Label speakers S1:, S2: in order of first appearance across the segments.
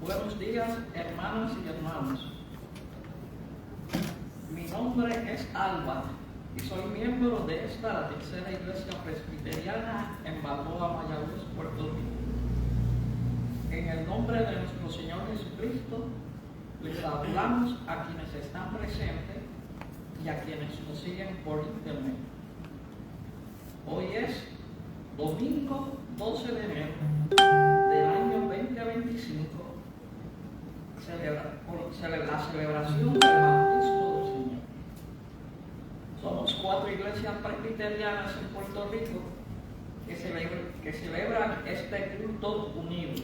S1: Buenos días, hermanas y hermanos. Mi nombre es Alba y soy miembro de esta, la tercera iglesia presbiteriana en Balboa, Mayagüez, Puerto Rico. En el nombre de nuestro Señor Jesucristo, les hablamos a quienes están presentes y a quienes nos siguen por internet. Hoy es domingo 12 de enero del año 2025, la celebración del bautismo del Señor. Somos 4 iglesias presbiterianas en Puerto Rico que celebran este culto unido.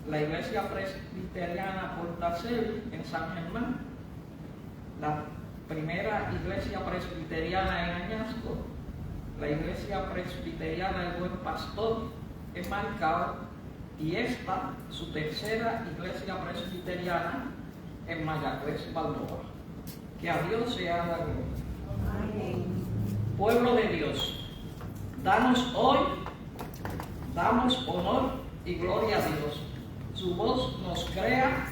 S1: La iglesia presbiteriana Portacel en San Germán, la primera iglesia presbiteriana en Añasco, la iglesia presbiteriana El Buen Pastor en Marcao, y esta, su tercera iglesia presbiteriana en Mayagüez, Balboa. Que a Dios sea la gloria. Amén. Pueblo de Dios, damos honor y gloria a Dios. Su voz nos crea,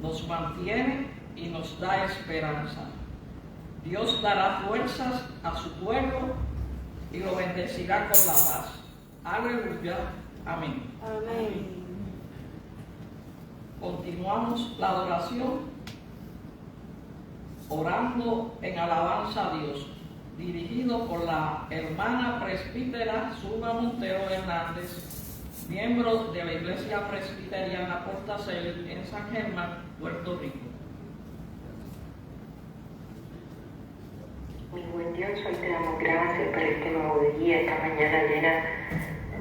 S1: nos mantiene y nos da esperanza. Dios dará fuerzas a su pueblo y lo bendecirá con la paz. Aleluya. Amén.
S2: Amén.
S1: Continuamos la adoración orando en alabanza a Dios, dirigido por la hermana presbítera Zulma Montero Hernández, miembro de la iglesia presbiteriana Portacel en San Germán, Puerto Rico.
S3: Mi buen Dios, hoy te damos gracias por este nuevo día, esta mañana llena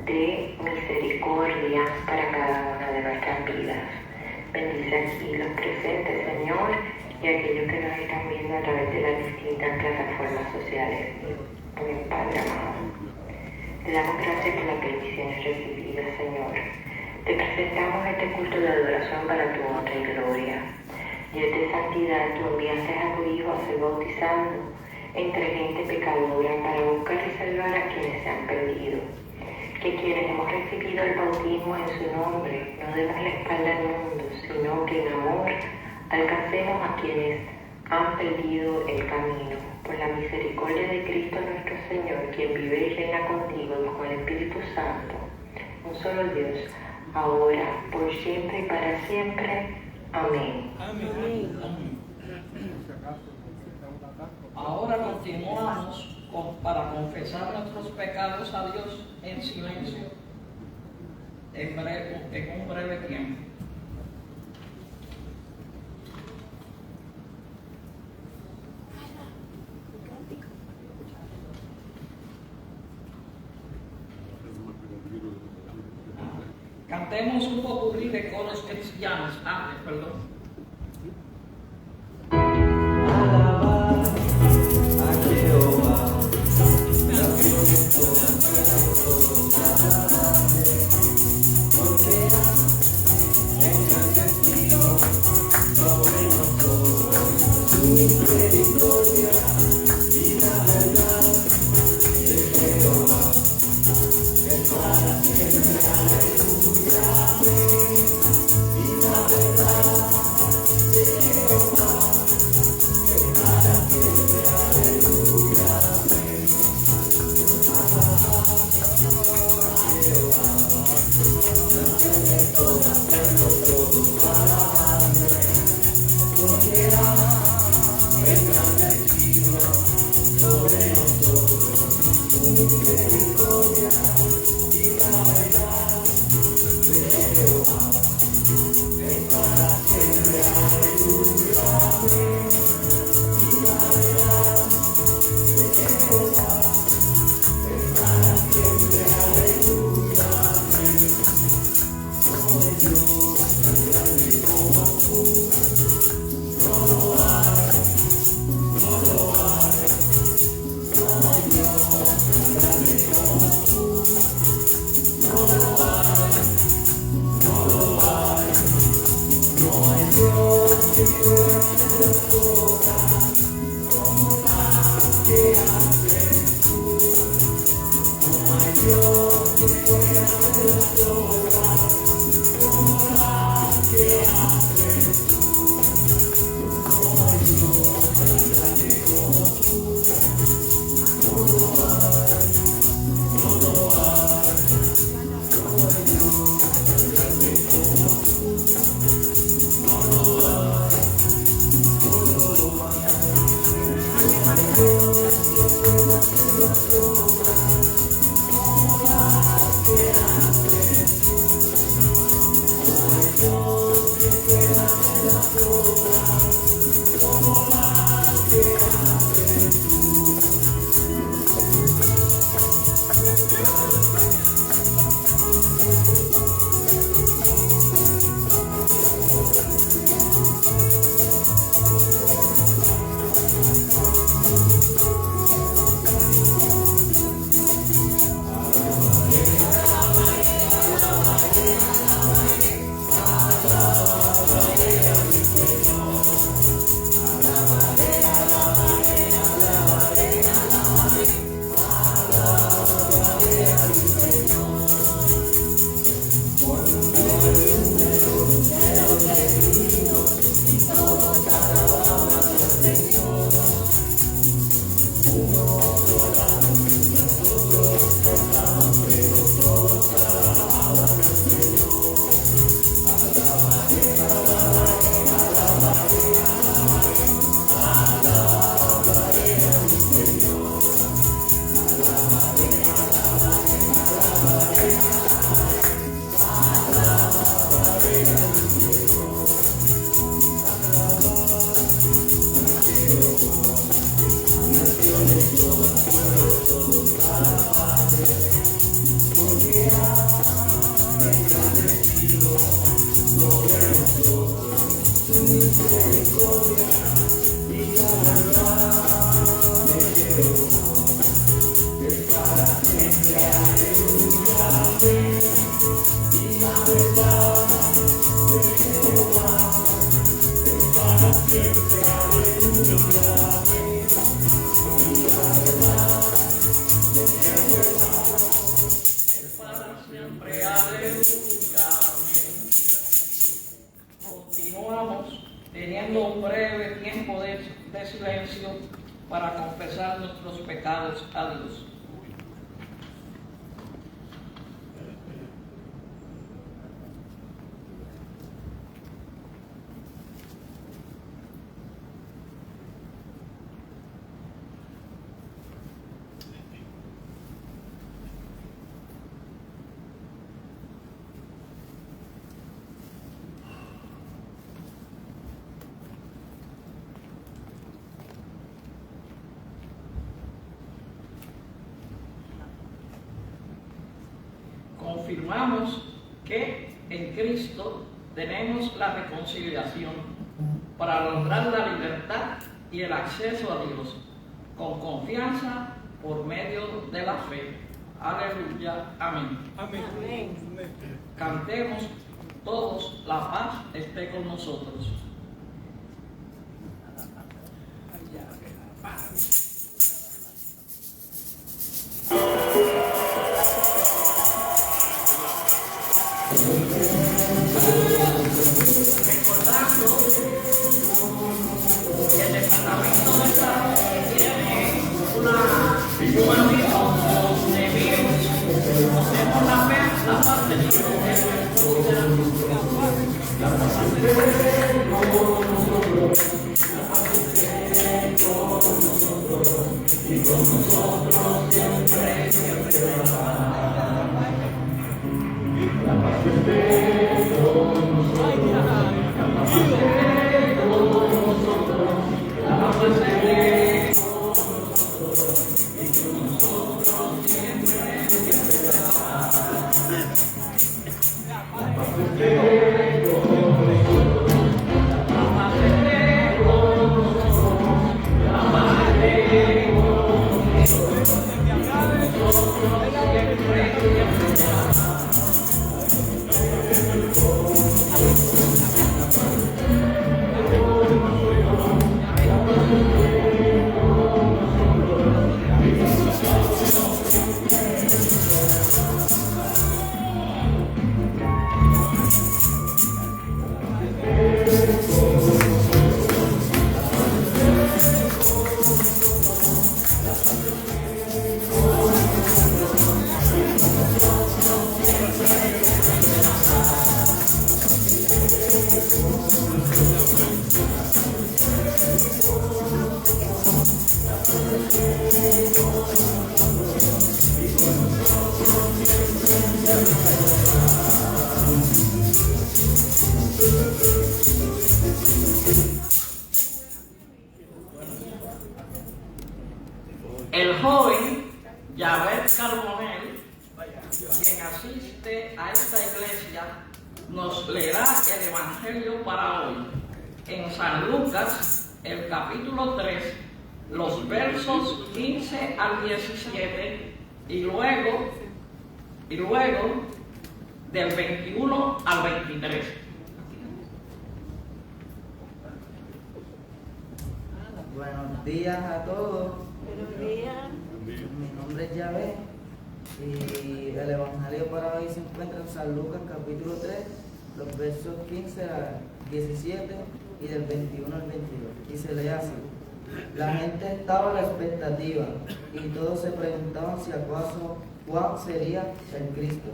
S3: de misericordia para cada una de nuestras vidas. Bendice aquí los presentes, Señor, y aquellos que nos están viendo a través de las distintas plataformas sociales. Buen Padre amado, te damos gracias por las bendiciones recibidas, Señor. Te presentamos este culto de adoración para tu honra y gloria. Dios de santidad, tú enviaste a tu Hijo a ser bautizando entre gente pecadora para buscar y salvar a quienes se han perdido. Que quienes hemos recibido el bautismo en su nombre no demos la espalda al mundo, sino que en amor alcancemos a quienes han perdido el camino. Por la misericordia de Cristo nuestro Señor, quien vive y reina contigo y con el Espíritu Santo, un solo Dios, ahora, por siempre y para siempre. Amén.
S1: Amén. Amén. Ahora continuamos para confesar nuestros pecados a Dios en silencio, en un breve tiempo. Cantemos un popurrí de coros cristianos antes, perdón.
S2: Alabar a Jehová, naciones todas puedan todos alabarle, porque ha engrandecido sobre nosotros su misericordia y la verdad de Jehová es para siempre. Aleluya, amén. Y la verdad de Jehová es para siempre. Aleluya, amén. Naciones todas, pueblos todos, alabarle, porque ha engrandecido sobre nosotros su misericordia y la verdad de Jehová es para siempre. Aleluya, amén. Y la verdad de Jehová es para siempre. Aleluya, amén. No hay Dios tan grande como tú, no lo hay, no lo hay. No hay Dios tan grande como tú, no lo hay, no lo hay. No hay Dios que pueda las obras como las que haces tú. No hay Dios que pueda las obras como las que haces tú. No hay Dios tan grande como tú. No lo hay, no lo hay. No hay Dios tan grande como tú. No lo hay, no lo hay. No hay Dios que pueda hacer las obras como las que haces tú. No hay Dios que pueda hacer las obras como las que haces tú.
S1: Para siempre, aleluya, amén. Continuamos teniendo un breve tiempo de silencio para confesar nuestros pecados a Dios. Confirmamos que en Cristo tenemos la reconciliación para lograr la libertad y el acceso a Dios con confianza por medio de la fe. Aleluya. Amén.
S2: Amén.
S1: Cantemos todos, la paz esté con nosotros. Recordando que el departamento de salud tiene un aviso de virus, tenemos la parte El joven Yabet Carbonell, quien asiste a esta iglesia, nos leerá el Evangelio para hoy en San Lucas, el capítulo 3, los versos 15 al 17 y luego del 21 al 23.
S4: Buenos días a todos.
S5: Buenos días.
S4: Mi nombre es Yahvé y el Evangelio para hoy se encuentra en San Lucas capítulo 3, los versos 15 al 17 y del 21 al 22. Y se lee así: la gente estaba a la expectativa y todos se preguntaban si acaso Juan sería el Cristo.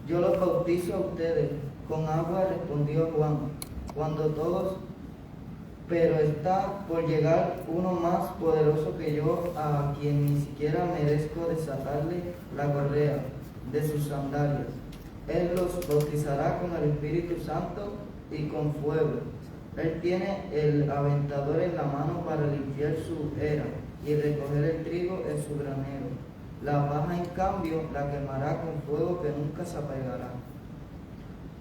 S4: Yo los bautizo a ustedes con agua, respondió Juan, cuando todos, pero está por llegar uno más poderoso que yo, a quien ni siquiera merezco desatarle la correa de sus sandalias. Él los bautizará con el Espíritu Santo y con fuego. Él tiene el aventador en la mano para limpiar su era y recoger el trigo en su granero. La paja, en cambio, la quemará con fuego que nunca se apagará.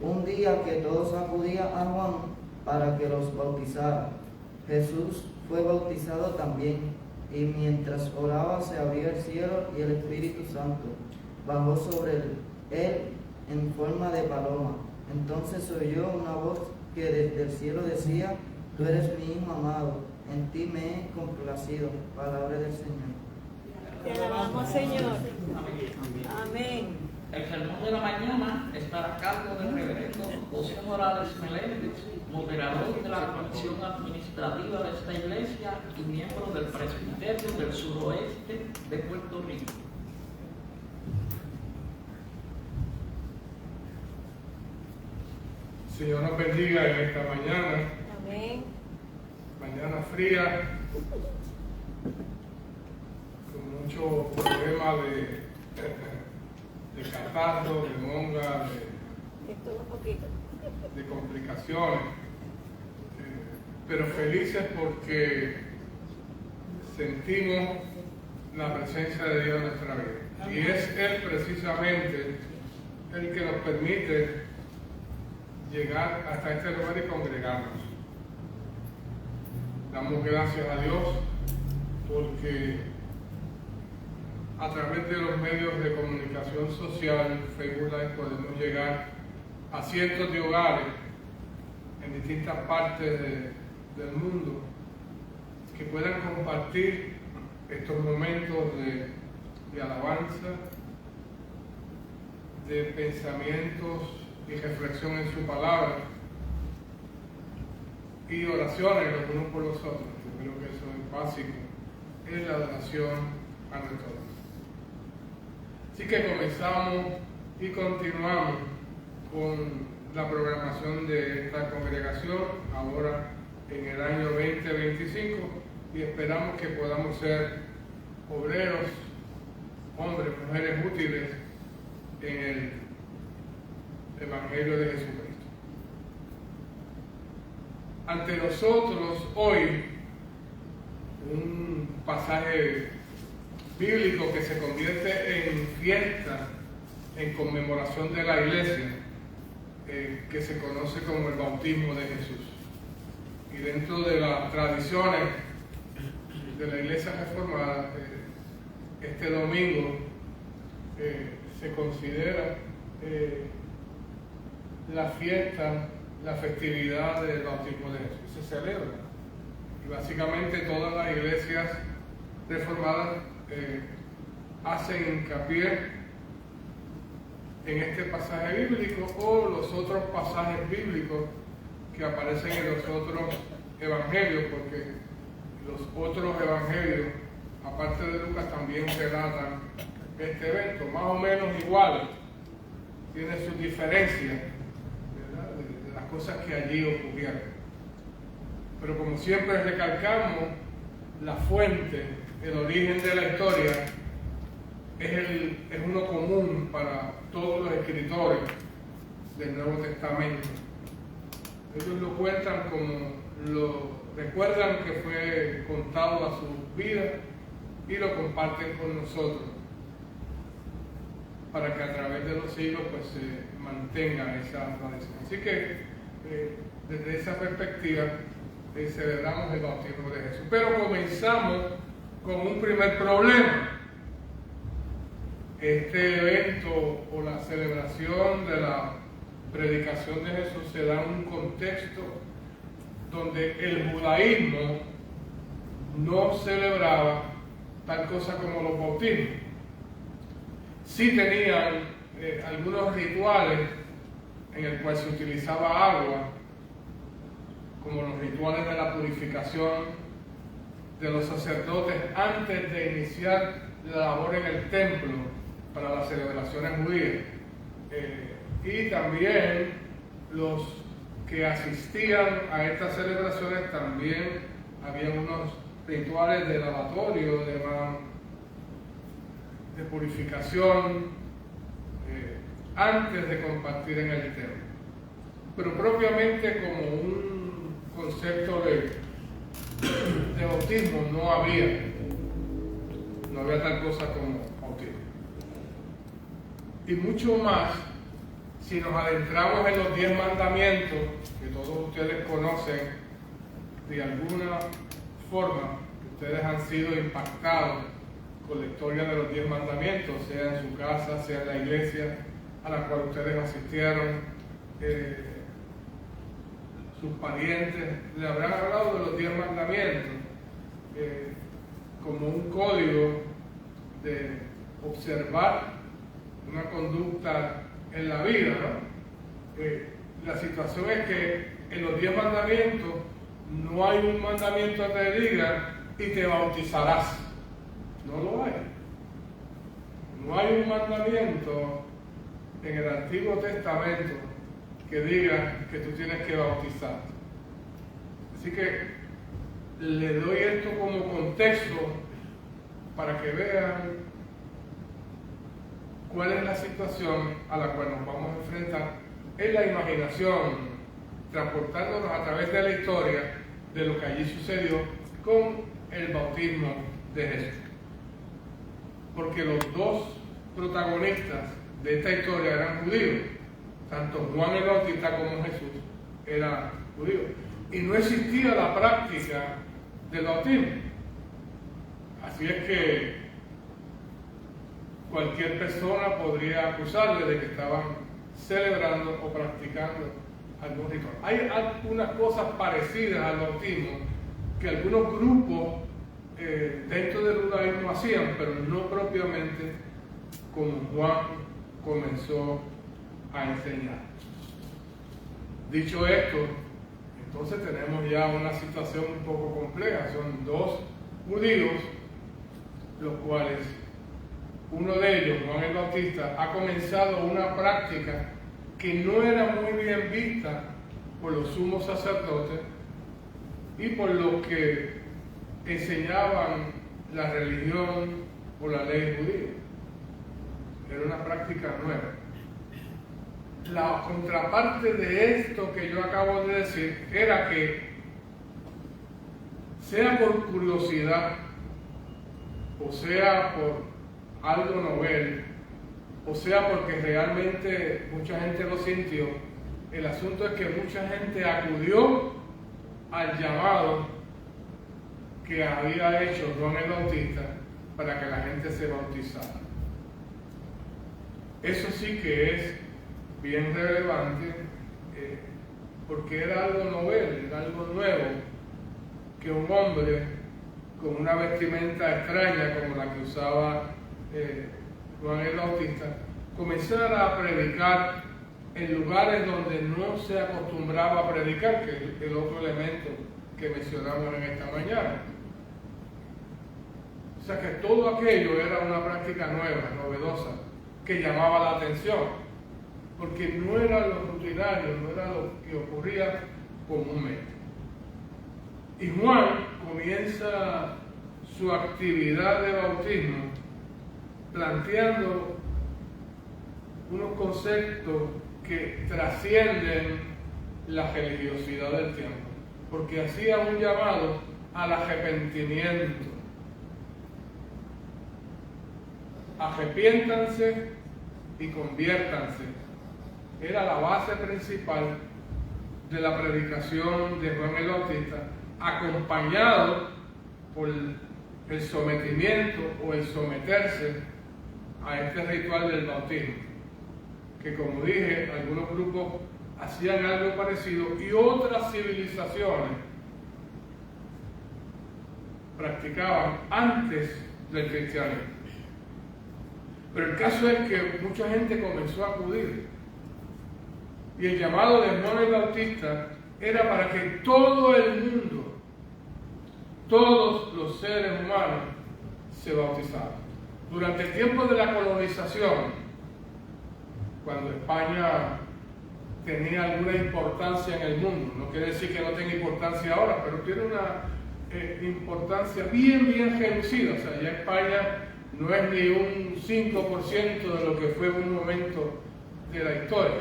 S4: Un día que todos acudían a Juan para que los bautizara, Jesús fue bautizado también, y mientras oraba se abrió el cielo y el Espíritu Santo bajó sobre él en forma de paloma. Entonces oyó una voz que desde el cielo decía: tú eres mi Hijo amado, en ti me he complacido. Palabra del Señor.
S5: Te alabamos, Señor. Amén.
S1: El sermón de la mañana estará a cargo del reverendo José Morales Meléndez, moderador de la comisión administrativa de esta iglesia y miembro del presbiterio del suroeste de Puerto Rico.
S2: Señor nos bendiga en esta mañana,
S5: Amén.
S2: mañana fría, con mucho problema de catarro, de monga,
S5: Esto un poquito.
S2: de complicaciones, pero felices porque sentimos la presencia de Dios en nuestra vida. Y es Él precisamente el que nos permite llegar hasta este lugar y congregarnos. Damos gracias a Dios porque a través de los medios de comunicación social, Facebook Live, podemos llegar a cientos de hogares en distintas partes del mundo que puedan compartir estos momentos de alabanza, de pensamientos y reflexión en su palabra y oraciones los unos por los otros. Yo creo que eso es básico, es la adoración a nuestro Dios. Así que comenzamos y continuamos con la programación de esta congregación ahora en el año 2025 y esperamos que podamos ser obreros, hombres, mujeres útiles en el Evangelio de Jesucristo. Ante nosotros hoy un pasaje bíblico que se convierte en fiesta, en conmemoración de la iglesia, que se conoce como el bautismo de Jesús. Y dentro de las tradiciones de la iglesia reformada, este domingo se considera la fiesta, la festividad del bautismo de Jesús. Se celebra. Y básicamente todas las iglesias reformadas hacen hincapié en este pasaje bíblico o los otros pasajes bíblicos que aparecen en los otros evangelios, porque los otros evangelios, aparte de Lucas, también relatan este evento, más o menos igual, tiene sus diferencias, ¿verdad?, de las cosas que allí ocurrieron. Pero como siempre recalcamos, la fuente, el origen de la historia es uno común para todos los escritores del Nuevo Testamento. Ellos lo cuentan como lo recuerdan que fue contado a sus vidas y lo comparten con nosotros para que a través de los siglos pues se mantenga esa tradición. Así que desde esa perspectiva celebramos el bautismo de Jesús. Pero comenzamos con un primer problema. Este evento o la celebración de la predicación de Jesús se da en un contexto donde el judaísmo no celebraba tal cosa como los bautismos. Sí tenían algunos rituales en el cual se utilizaba agua, como los rituales de la purificación de los sacerdotes antes de iniciar la labor en el templo para las celebraciones judías. Y también los que asistían a estas celebraciones también había unos rituales de lavatorio, de purificación, antes de compartir en el templo. Pero propiamente como un concepto de bautismo no había tal cosa como bautismo. Y mucho más si nos adentramos en los 10 mandamientos, que todos ustedes conocen de alguna forma, que ustedes han sido impactados con la historia de los 10 mandamientos, sea en su casa, sea en la iglesia a la cual ustedes asistieron, sus parientes le habrán hablado de los 10 mandamientos como un código de observar una conducta en la vida, ¿no? La situación es que en los 10 mandamientos no hay un mandamiento que te diga y te bautizarás. No lo hay. No hay un mandamiento en el Antiguo Testamento que diga que tú tienes que bautizarte. Así que le doy esto como contexto para que vean cuál es la situación a la cual nos vamos a enfrentar en la imaginación, transportándonos a través de la historia de lo que allí sucedió con el bautismo de Jesús. Porque los dos protagonistas de esta historia eran judíos, tanto Juan el Bautista como Jesús eran judíos. Y no existía la práctica del bautismo. Así es que cualquier persona podría acusarle de que estaban celebrando o practicando algún ritual. Hay algunas cosas parecidas al bautismo que algunos grupos dentro del judaísmo hacían, pero no propiamente como Juan comenzó a enseñar. Dicho esto, entonces tenemos ya una situación un poco compleja. Son dos judíos, los cuales uno de ellos, Juan el Bautista, ha comenzado una práctica que no era muy bien vista por los sumos sacerdotes y por los que enseñaban la religión o la ley judía. Era una práctica nueva. La contraparte de esto que yo acabo de decir era que, sea por curiosidad o sea por algo novel, o sea porque realmente mucha gente lo sintió, el asunto es que mucha gente acudió al llamado que había hecho Juan el Bautista para que la gente se bautizara. Eso sí que es bien relevante, porque era algo novel, era algo nuevo, que un hombre con una vestimenta extraña como la que usaba Juan el Bautista comenzara a predicar en lugares donde no se acostumbraba a predicar, que es el otro elemento que mencionamos en esta mañana. O sea que todo aquello era una práctica nueva, novedosa, que llamaba la atención, porque no era lo rutinario, no era lo que ocurría comúnmente. Y Juan comienza su actividad de bautismo planteando unos conceptos que trascienden la religiosidad del tiempo, porque hacía un llamado al arrepentimiento. Arrepiéntanse y conviértanse. Era la base principal de la predicación de Juan el Bautista, acompañado por el sometimiento o el someterse a este ritual del bautismo, que como dije, algunos grupos hacían algo parecido y otras civilizaciones practicaban antes del cristianismo. Pero el caso es que mucha gente comenzó a acudir, y el llamado de Juan el Bautista era para que todo el mundo, todos los seres humanos, se bautizaran. Durante el tiempo de la colonización, cuando España tenía alguna importancia en el mundo, no quiere decir que no tenga importancia ahora, pero tiene una importancia bien reducida. O sea, ya España no es ni un 5% de lo que fue en un momento de la historia.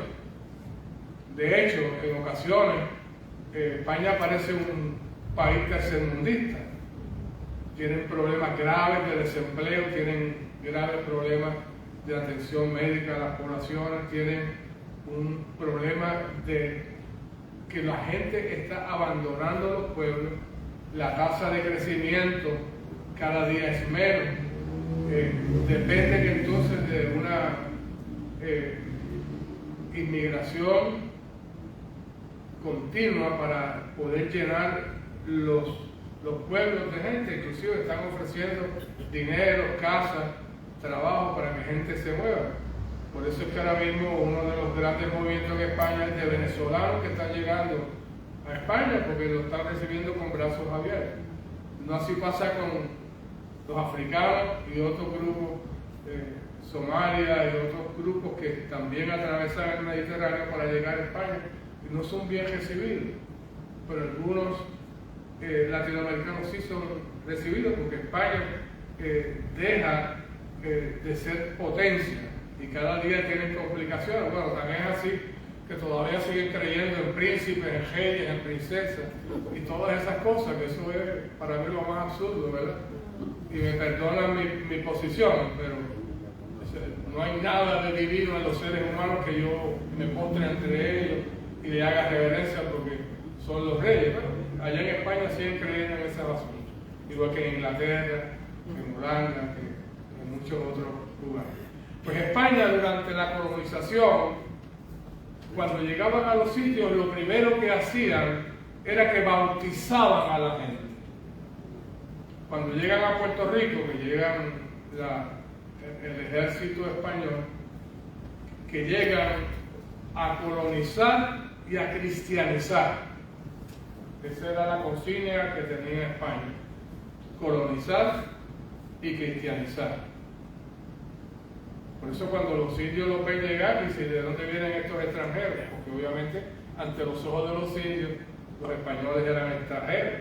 S2: De hecho, en ocasiones, España parece un país tercermundista. Tienen problemas graves de desempleo, tienen graves problemas de atención médica a las poblaciones, tienen un problema de que la gente está abandonando los pueblos, la tasa de crecimiento cada día es menos. Depende que entonces de una inmigración continua para poder llenar los pueblos de gente. Inclusive están ofreciendo dinero, casas, trabajo para que gente se mueva. Por eso es que ahora mismo uno de los grandes movimientos en España es de venezolanos que están llegando a España porque lo están recibiendo con brazos abiertos. No así pasa con los africanos y otros grupos, Somalia y otros grupos que también atravesan el Mediterráneo para llegar a España y no son bien recibidos, pero algunos latinoamericanos sí son recibidos porque España deja de ser potencia y cada día tienen complicaciones. Bueno, también es así que todavía siguen creyendo en príncipes, en reyes, en princesas y todas esas cosas, que eso es para mí lo más absurdo, ¿verdad? Y me perdonan mi posición, pero sea, no hay nada de divino en los seres humanos que yo me postre entre ellos y le haga reverencia porque son los reyes. Bueno, allá en España siguen creyendo en ese asunto, igual que en Inglaterra, en Holanda, que en muchos otros lugares. Pues España, durante la colonización, cuando llegaban a los sitios, lo primero que hacían era que bautizaban a la gente. Cuando llegan a Puerto Rico, que llegan el ejército español, que llegan a colonizar y a cristianizar. Esa era la consigna que tenía España: colonizar y cristianizar. Por eso cuando los indios los ven llegar, dicen: ¿de dónde vienen estos extranjeros? Porque obviamente ante los ojos de los indios, los españoles eran extranjeros,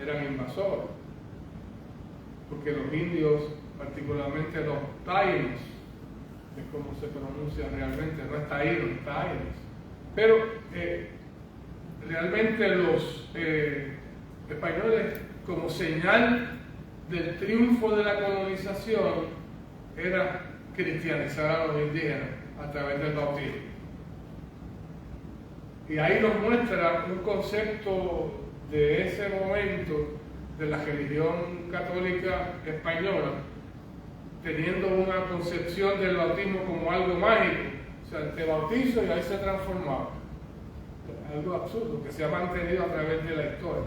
S2: eran invasores. Porque los indios, particularmente los taínos, es como se pronuncia realmente, no es taínos, taínos. Pero realmente los españoles, como señal del triunfo de la colonización, era cristianizar a los indígenas a través del bautismo. Y ahí nos muestra un concepto de ese momento de la religión católica española, teniendo una concepción del bautismo como algo mágico. O sea, te bautizo y ahí se transformaba. Algo absurdo que se ha mantenido a través de la historia,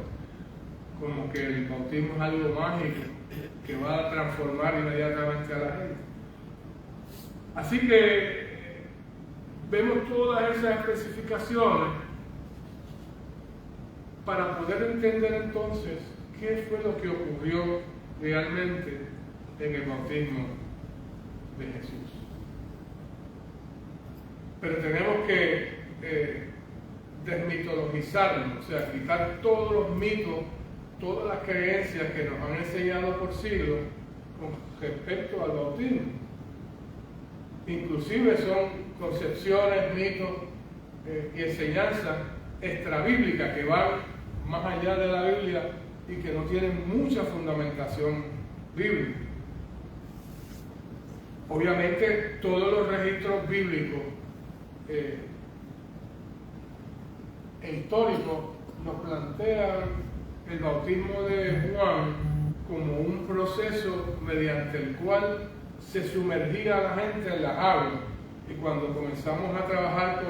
S2: como que el bautismo es algo mágico que va a transformar inmediatamente a la gente. Así que vemos todas esas especificaciones para poder entender entonces qué fue lo que ocurrió realmente en el bautismo de Jesús. Pero tenemos que desmitologizarlo, o sea, quitar todos los mitos, todas las creencias que nos han enseñado por siglos con respecto al bautismo. Inclusive son concepciones, mitos y enseñanzas extrabíblicas que van más allá de la Biblia y que no tienen mucha fundamentación bíblica. Obviamente todos los registros bíblicos históricos nos plantean el bautismo de Juan como un proceso mediante el cual se sumergía a la gente en las aguas. Y cuando comenzamos a trabajar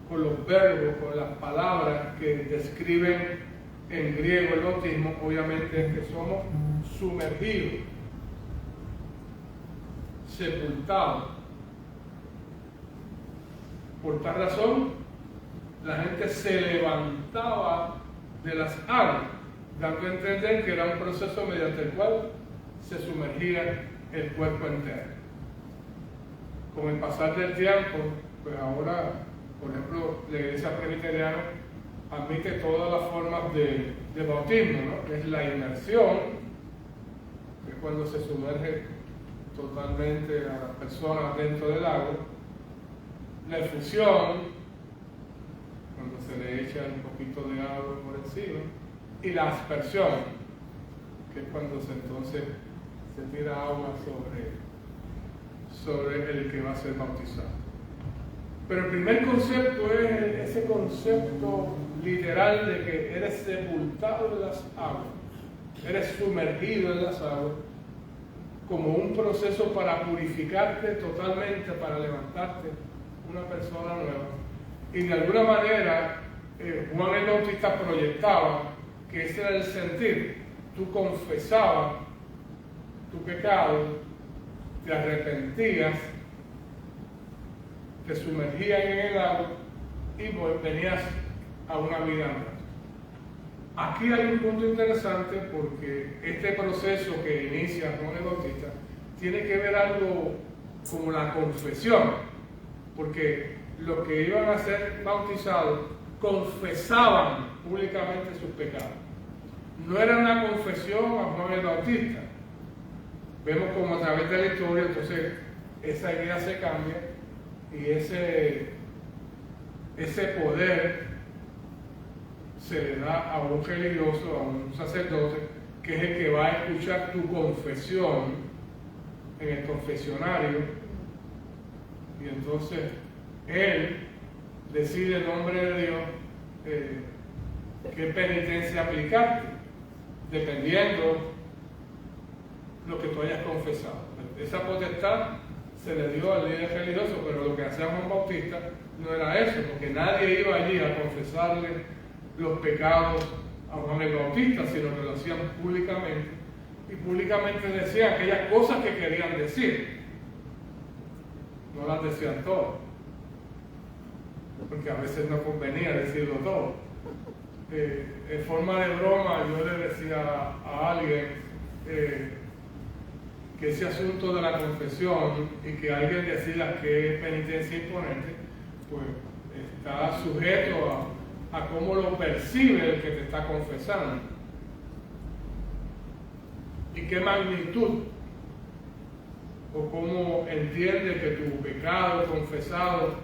S2: con los verbos, con las palabras que describen en griego el bautismo, obviamente es que somos sumergidos, sepultados. Por tal razón, la gente se levantaba de las aguas, dando a entender que era un proceso mediante el cual se sumergía el cuerpo entero. Con el pasar del tiempo, pues ahora, por ejemplo, la Iglesia Presbiteriana admite todas las formas de bautismo, ¿no? Es la inmersión, que es cuando se sumerge totalmente a las personas dentro del agua, la efusión, cuando se le echa un poquito de agua por encima, y la aspersión, que es cuando entonces se tira agua sobre el que va a ser bautizado. Pero el primer concepto es ese concepto literal de que eres sepultado en las aguas, eres sumergido en las aguas, como un proceso para purificarte totalmente, para levantarte una persona nueva. Y de alguna manera Juan el Bautista proyectaba que ese era el sentir. Tú confesabas tu pecado, te arrepentías, te sumergías en el agua y venías a una vida nueva. Aquí hay un punto interesante porque este proceso que inicia Juan el Bautista tiene que ver algo como la confesión, porque los que iban a ser bautizados confesaban públicamente sus pecados. No era una confesión a Juan el Bautista. Vemos como a través de la historia, entonces, esa idea se cambia y ese poder se le da a un religioso, a un sacerdote, que es el que va a escuchar tu confesión en el confesionario Y entonces él decide en nombre de Dios qué penitencia aplicarte, dependiendo lo que tú hayas confesado. Esa potestad se le dio al líder religioso, pero lo que hacía Juan Bautista no era eso, porque nadie iba allí a confesarle los pecados a Juan el Bautista, sino que lo hacían públicamente, y públicamente decían aquellas cosas que querían decir. No las decían todas, porque a veces no convenía decirlo todo. En forma de broma, yo le decía a alguien que ese asunto de la confesión y que alguien decida que es penitencia imponente, pues está sujeto a cómo lo percibe el que te está confesando y qué magnitud o cómo entiende que tu pecado confesado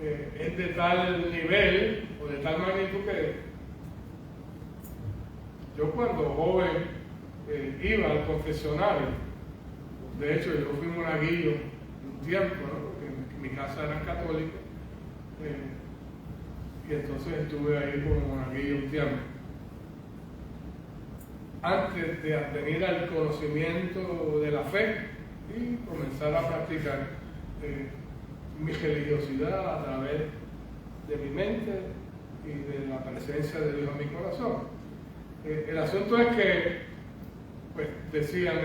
S2: es de tal nivel o de tal magnitud que yo cuando joven iba al confesionario. De hecho, yo fui monaguillo un tiempo, ¿no? Porque en mi casa era católica, y entonces estuve ahí como monaguillo un tiempo. Antes de venir al conocimiento de la fe y comenzar a practicar mi religiosidad a través de mi mente y de la presencia de Dios en mi corazón. El asunto es que, pues, decían,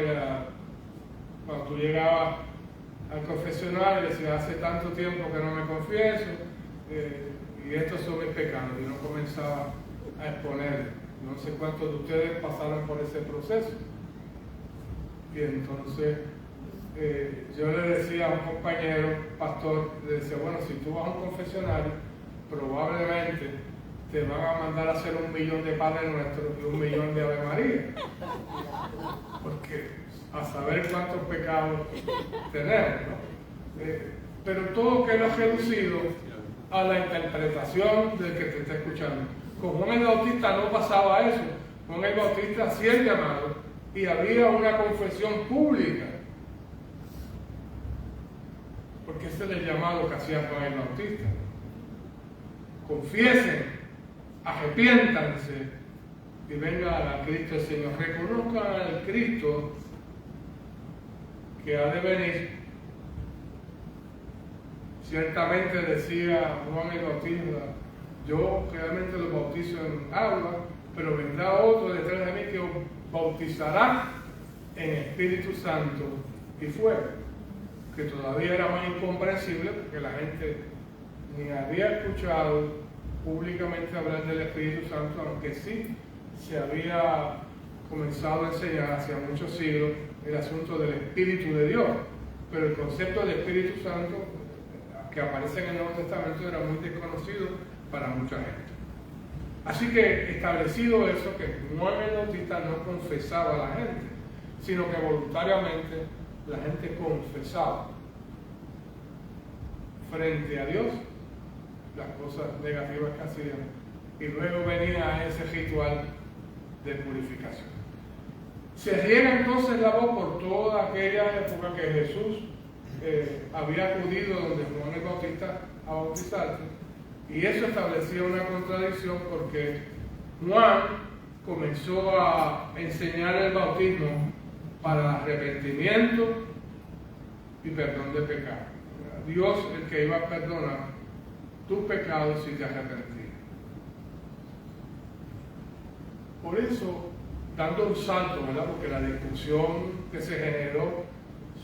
S2: cuando tú llegabas al confesionario, decías, hace tanto tiempo que no me confieso, y estos son mis pecados, y no comenzaba a exponer. No sé cuántos de ustedes pasaron por ese proceso. Y entonces yo le decía a un compañero pastor, le decía, bueno, si tú vas a un confesionario, probablemente te van a mandar a hacer 1.000.000 de Padre Nuestro y 1.000.000 de Ave María. Porque a saber cuántos pecados tenemos, ¿no? Pero todo queda reducido a la interpretación del que te está escuchando. Con Juan el Bautista no pasaba eso. Juan el Bautista hacía el llamado y había una confesión pública. Porque ese es el llamado que hacía Juan el Bautista. Confiesen, arrepiéntanse y vengan a Cristo el Señor. Reconozcan al Cristo que ha de venir. Ciertamente decía Juan el Bautista, yo realmente los bautizo en agua, pero vendrá otro detrás de mí que os bautizará en Espíritu Santo y fuego, que todavía era más incomprensible porque la gente ni había escuchado públicamente hablar del Espíritu Santo, aunque sí se había comenzado a enseñar hacia muchos siglos el asunto del Espíritu de Dios, pero el concepto del Espíritu Santo que aparece en el Nuevo Testamento era muy desconocido para mucha gente. Así que establecido eso, que Juan el Bautista no confesaba a la gente, sino que voluntariamente la gente confesaba frente a Dios las cosas negativas que hacían, y luego venía ese ritual de purificación. Se riega entonces la voz por toda aquella época que Jesús había acudido donde Juan el Bautista a bautizarse, y eso establecía una contradicción porque Juan comenzó a enseñar el bautismo para arrepentimiento y perdón de pecado. Dios el que iba a perdonar tus pecados si te arrepentías. Por eso, dando un salto, ¿verdad? Porque la discusión que se generó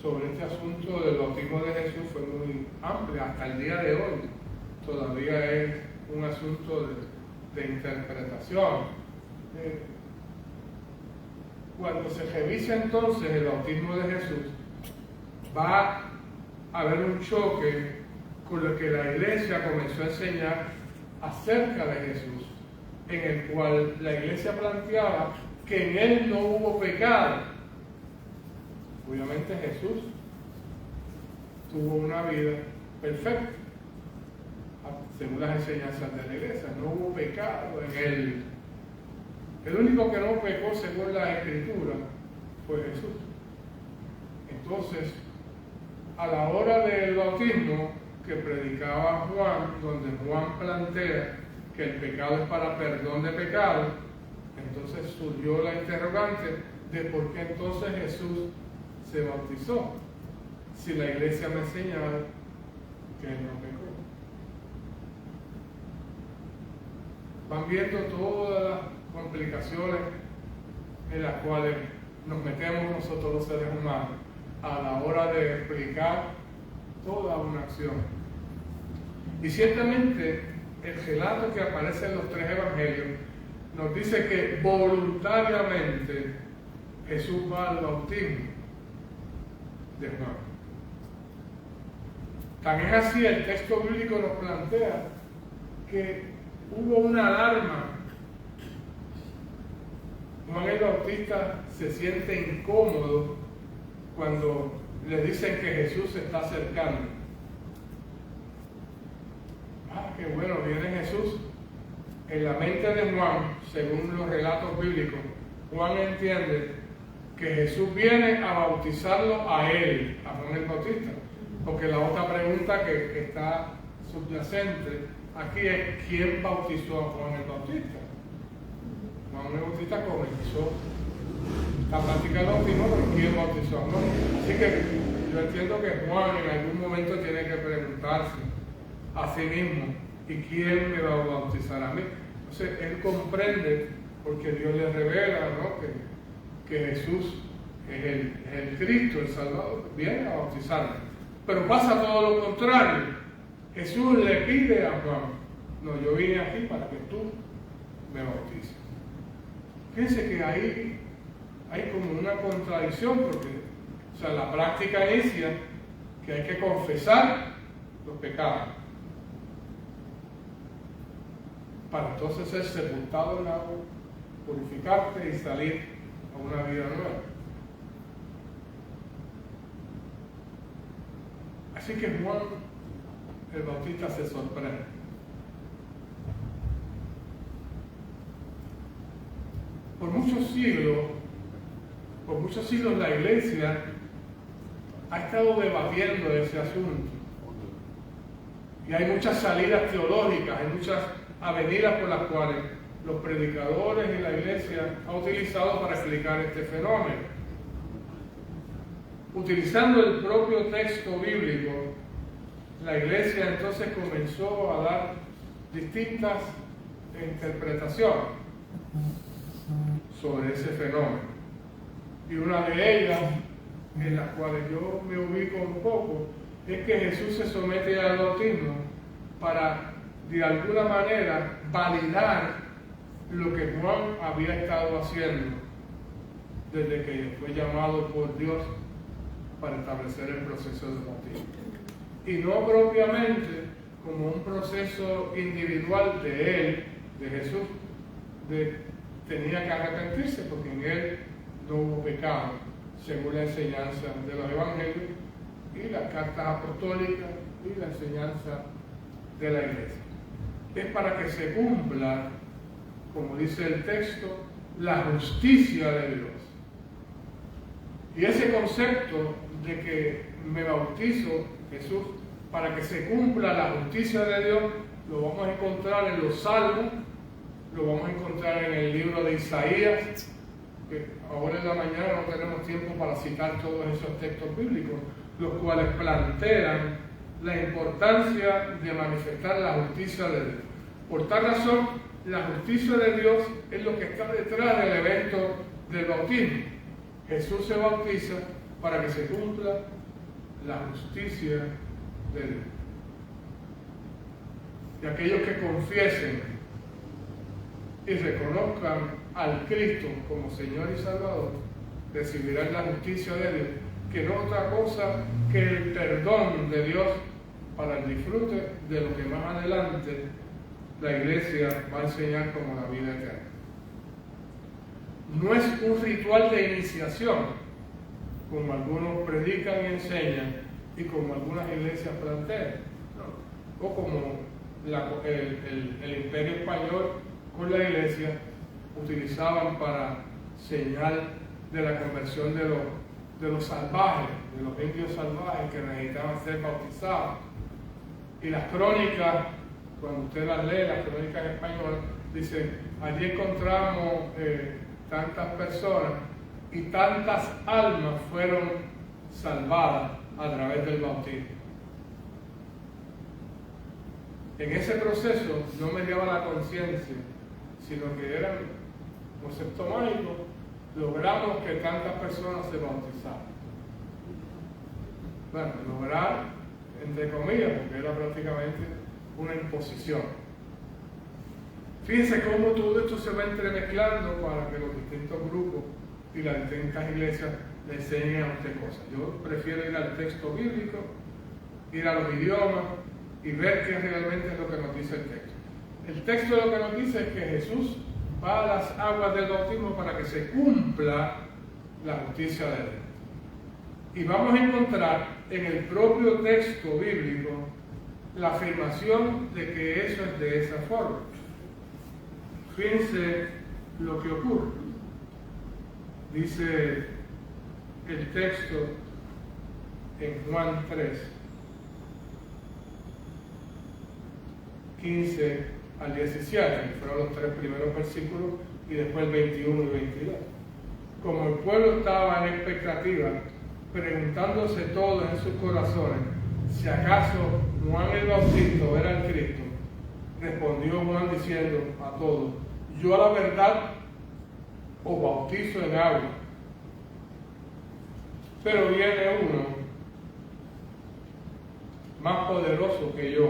S2: sobre este asunto del bautismo de Jesús fue muy amplia. Hasta el día de hoy todavía es un asunto de interpretación. Cuando se revisa entonces el bautismo de Jesús, va a haber un choque con lo que la iglesia comenzó a enseñar acerca de Jesús, en el cual la iglesia planteaba que en él no hubo pecado. Obviamente Jesús tuvo una vida perfecta, según las enseñanzas de la iglesia. No hubo pecado en él. El único que no pecó según la Escritura fue Jesús. Entonces, a la hora del bautismo, que predicaba Juan, donde Juan plantea que el pecado es para perdón de pecado, entonces surgió la interrogante de por qué entonces Jesús se bautizó, si la iglesia me enseñaba que él no pecó. Van viendo todas las complicaciones en las cuales nos metemos nosotros los seres humanos a la hora de explicar toda una acción. Y ciertamente el relato que aparece en los tres evangelios nos dice que voluntariamente Jesús va al bautismo de Juan. Tan es así, el texto bíblico nos plantea que hubo una alarma. Juan el Bautista se siente incómodo cuando le dicen que Jesús se está acercando. Qué bueno, viene Jesús. En la mente de Juan, según los relatos bíblicos, Juan entiende que Jesús viene a bautizarlo a él, a Juan el Bautista. Porque la otra pregunta que está subyacente aquí es: ¿quién bautizó a Juan el Bautista? Juan el Bautista comenzó la práctica del bautismo, pero ¿quién bautizó a Juan? Así que yo entiendo que Juan en algún momento tiene que preguntarse a sí mismo: ¿y quién me va a bautizar a mí? Entonces él comprende, porque Dios le revela, ¿no?, que Jesús es el Cristo, el Salvador, viene a bautizarme. Pero pasa todo lo contrario. Jesús le pide a Juan: no, yo vine aquí para que tú me bautices. Fíjense que ahí hay como una contradicción, porque la práctica inicia que hay que confesar los pecados para entonces ser sepultado en agua, purificarte y salir a una vida nueva. Así que Juan el Bautista se sorprende. Por muchos siglos la iglesia ha estado debatiendo ese asunto. Y hay muchas salidas teológicas, hay muchas avenidas por las cuales los predicadores y la iglesia han utilizado para explicar este fenómeno. Utilizando el propio texto bíblico, la iglesia entonces comenzó a dar distintas interpretaciones sobre ese fenómeno. Y una de ellas, en las cuales yo me ubico un poco, es que Jesús se somete al bautismo para, de alguna manera, validar lo que Juan había estado haciendo desde que fue llamado por Dios para establecer el proceso de bautismo. Y no propiamente como un proceso individual de él, de Jesús, tenía que arrepentirse porque en él no hubo pecado, según la enseñanza de los evangelios y las cartas apostólicas y la enseñanza de la iglesia. Es para que se cumpla, como dice el texto, la justicia de Dios. Y ese concepto de que me bautizo, Jesús, para que se cumpla la justicia de Dios, lo vamos a encontrar en los Salmos, lo vamos a encontrar en el libro de Isaías, que ahora en la mañana no tenemos tiempo para citar todos esos textos bíblicos, los cuales plantean la importancia de manifestar la justicia de Dios. Por tal razón, la justicia de Dios es lo que está detrás del evento del bautismo. Jesús se bautiza para que se cumpla la justicia de Dios. Y aquellos que confiesen y reconozcan al Cristo como Señor y Salvador, recibirán la justicia de Dios, que no es otra cosa que el perdón de Dios para el disfrute de lo que más adelante la iglesia va a enseñar como la vida eterna. No es un ritual de iniciación, como algunos predican y enseñan, y como algunas iglesias plantean, ¿no? O como el Imperio Español con la iglesia utilizaban para señal de la conversión de los salvajes, de los indios salvajes que necesitaban ser bautizados. Y las crónicas, cuando usted las lee, las crónicas en español, dice, allí encontramos tantas personas y tantas almas fueron salvadas a través del bautismo. En ese proceso no me lleva la conciencia, sino que eran concepto mágico, logramos que tantas personas se bautizaran. Bueno, lograr, entre comillas, porque era prácticamente una imposición. Fíjense cómo todo esto se va entremezclando para que los distintos grupos y las distintas iglesias le enseñen a usted cosas. Yo prefiero ir al texto bíblico, ir a los idiomas y ver qué realmente es lo que nos dice el texto. El texto lo que nos dice es que Jesús va a las aguas del bautismo para que se cumpla la justicia de Dios. Y vamos a encontrar en el propio texto bíblico la afirmación de que eso es de esa forma. Fíjense lo que ocurre. Dice el texto en Juan 3, 15 al 17, que fueron los 3 primeros versículos, y después el 21 y 22. Como el pueblo estaba en expectativa, preguntándose todos en sus corazones si acaso Juan el Bautista era el Cristo, respondió Juan diciendo a todos, yo a la verdad os bautizo en agua, pero viene uno más poderoso que yo,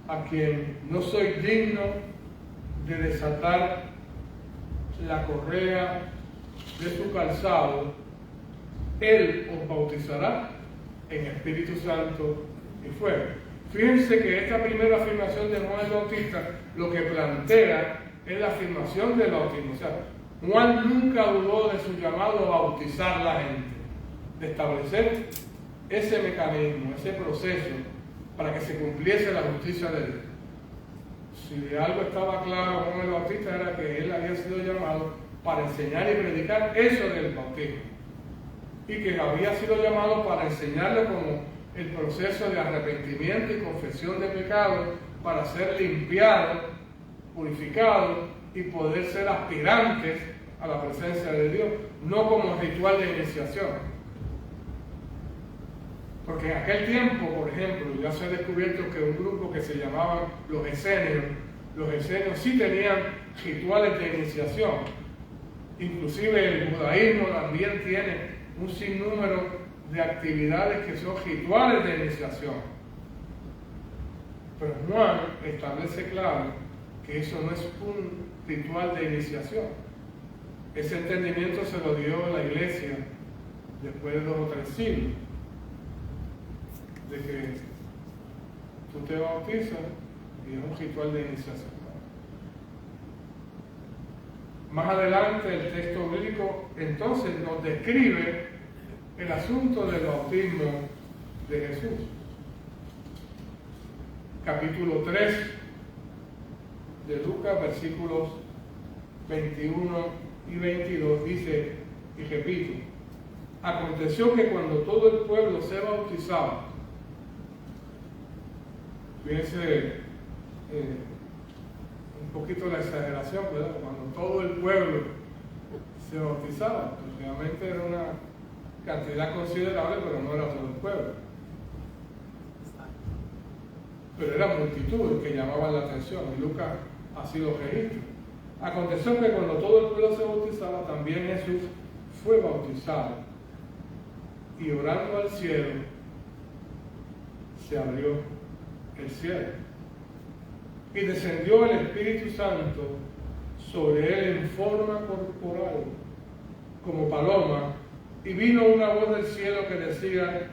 S2: a quien no soy digno de desatar la correa de su calzado. Él os bautizará en Espíritu Santo y fuego. Fíjense que esta primera afirmación de Juan el Bautista lo que plantea es la afirmación del bautismo. O sea, Juan nunca dudó de su llamado a bautizar a la gente, de establecer ese mecanismo, ese proceso para que se cumpliese la justicia de Dios. Si de algo estaba claro Juan el Bautista era que él había sido llamado para enseñar y predicar eso del bautismo, y que había sido llamado para enseñarle como el proceso de arrepentimiento y confesión de pecado para ser limpiado, purificado y poder ser aspirantes a la presencia de Dios, no como ritual de iniciación. Porque en aquel tiempo, por ejemplo, ya se ha descubierto que un grupo que se llamaban los esenios sí tenían rituales de iniciación. Inclusive el judaísmo también tiene un sinnúmero de actividades que son rituales de iniciación. Pero Juan establece claro que eso no es un ritual de iniciación. Ese entendimiento se lo dio la iglesia después de 2 o 3 siglos, de que tú te bautizas y es un ritual de iniciación. Más adelante el texto bíblico entonces nos describe el asunto del bautismo de Jesús. Capítulo 3 de Lucas, versículos 21 y 22 dice, y repito, aconteció que cuando todo el pueblo se bautizaba, fíjense un poquito la exageración, ¿verdad? Cuando todo el pueblo se bautizaba, pues realmente era una cantidad considerable, pero no era todo el pueblo. Pero era multitud que llamaban la atención, y Lucas así lo registra. Aconteció que cuando todo el pueblo se bautizaba, también Jesús fue bautizado, y orando al cielo, se abrió el cielo. Y descendió el Espíritu Santo sobre él en forma corporal, como paloma, y vino una voz del cielo que decía,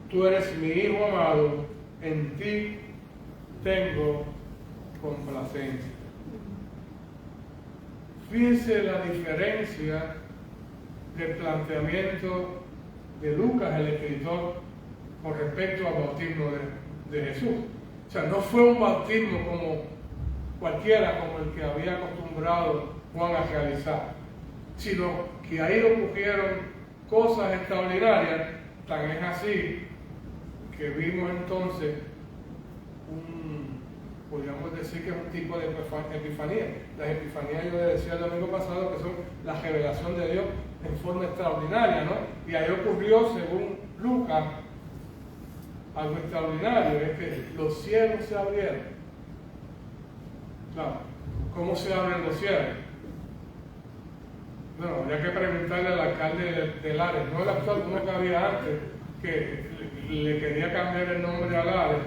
S2: tú eres mi Hijo amado, en ti tengo complacencia. Fíjense la diferencia del planteamiento de Lucas, el escritor, con respecto al bautismo de Jesús. O sea, no fue un bautismo como cualquiera, como el que había acostumbrado Juan a realizar, sino que ahí ocurrieron cosas extraordinarias, tan es así que vimos entonces podríamos decir que es un tipo de epifanía. Las epifanías, yo les decía el domingo pasado, que son la revelación de Dios en forma extraordinaria, ¿no? Y ahí ocurrió, según Lucas, algo extraordinario, es que los cielos se abrieron. Claro, ¿cómo se abren los cielos? Bueno, habría que preguntarle al alcalde de Lares, no el actual, uno que había antes, que le quería cambiar el nombre a Lares,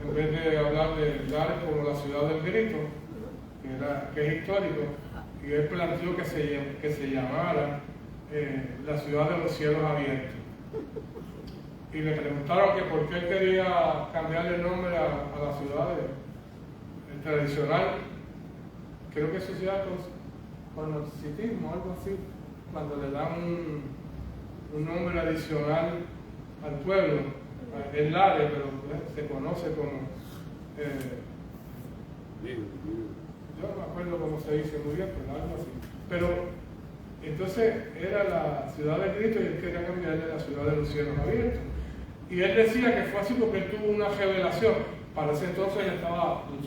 S2: en vez de hablar de Lares como la ciudad del grito, que es histórico, y él planteó que se llamara la ciudad de los cielos abiertos. Y le preguntaron que por qué él quería cambiarle el nombre a la ciudad tradicional. Creo que eso se llama conocitismo, algo así, cuando le dan un nombre adicional al pueblo, en Lares, pero se conoce como yo no me acuerdo cómo se dice muy bien, pero algo así. Pero entonces era la ciudad del Cristo y él quería cambiarle la ciudad de los cielos abiertos. Y él decía que fue así porque él tuvo una revelación. Para ese entonces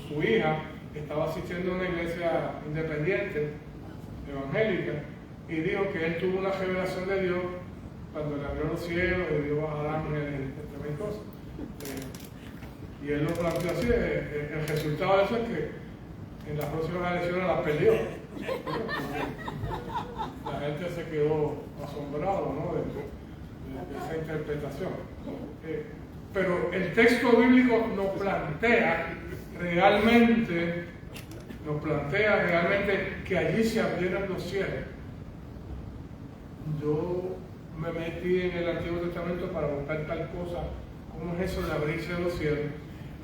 S2: su hija estaba asistiendo a una iglesia independiente, evangélica, y dijo que él tuvo una revelación de Dios cuando le abrió los cielos y vio a ángeles, entre mil cosas. Y él lo planteó así. El resultado de eso es que en las próximas elecciones las perdió. La gente se quedó asombrado, ¿no?, de esa interpretación. Pero el texto bíblico nos plantea realmente que allí se abrieron los cielos. Yo me metí en el Antiguo Testamento para buscar tal cosa, cómo es eso de abrirse los cielos,